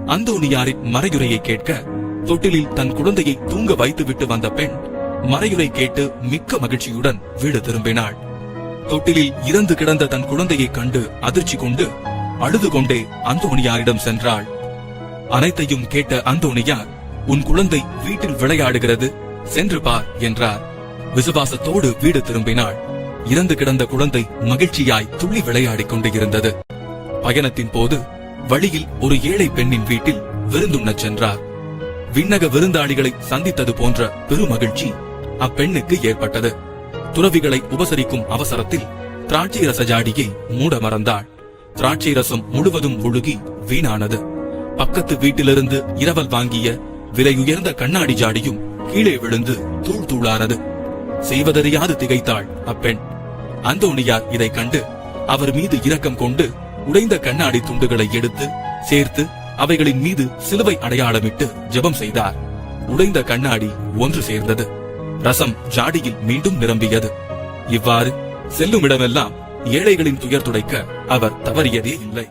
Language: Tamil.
அந்தோணியாரின் மறையுரையை கேட்க தொட்டிலில் தன் குழந்தையை தூங்க வைத்துவிட்டு வந்த பெண் மறையுரை கேட்டு மிக்க மகிழ்ச்சியுடன் வீடு திரும்பினாள். தொட்டிலில் இறந்து கிடந்த தன் குழந்தையை கண்டு அதிர்ச்சி கொண்டு அழுது கொண்டே அந்தோணியாரிடம் சென்றாள். அனைத்தையும் கேட்ட அந்தோணியார், உன் குழந்தை வீட்டில் விளையாடுகிறது, சென்று பார் என்றார். விசுவாசத்தோடு வீடு திரும்பினாள். இறந்து கிடந்த குழந்தை மகிழ்ச்சியாய் துள்ளி விளையாடிக் கொண்டு இருந்தது. பயணத்தின் போது வழியில் ஒரு ஏழை பெண்ணின் வீட்டில் விருந்துண்ணச் சென்றார். விண்ணக விருந்தாளிகளை சந்தித்தது போன்ற பெருமகிழ்ச்சி அப்பெண்ணுக்கு ஏற்பட்டது. துறவிகளை உபசரிக்கும் அவசரத்தில் திராட்சை ரச ஜாடியை மூட மறந்தாள். திராட்சை ரசம் முழுவதும் ஒழுகி வீணானது. பக்கத்து வீட்டிலிருந்து இரவல் வாங்கிய விலையுயர்ந்த கண்ணாடி ஜாடியும் கீழே விழுந்து தூள் தூளானது. செய்வதறியாது திகைத்தாள் அப்பெண். அந்தோணியார் இதை கண்டு அவர் மீது இரக்கம் கொண்டு உடைந்த கண்ணாடி துண்டுகளை எடுத்து சேர்த்து அவைகளின் மீது சிலுவை அடையாளமிட்டு ஜெபம் செய்தார். உடைந்த கண்ணாடி ஒன்று சேர்ந்தது. ரசம் ஜாடியில் மீண்டும் நிரம்பியது. இவ்வாறு செல்லுமிடமெல்லாம் ஏழைகளின் துயர் துடைக்க அவர் தவறியதே இல்லை.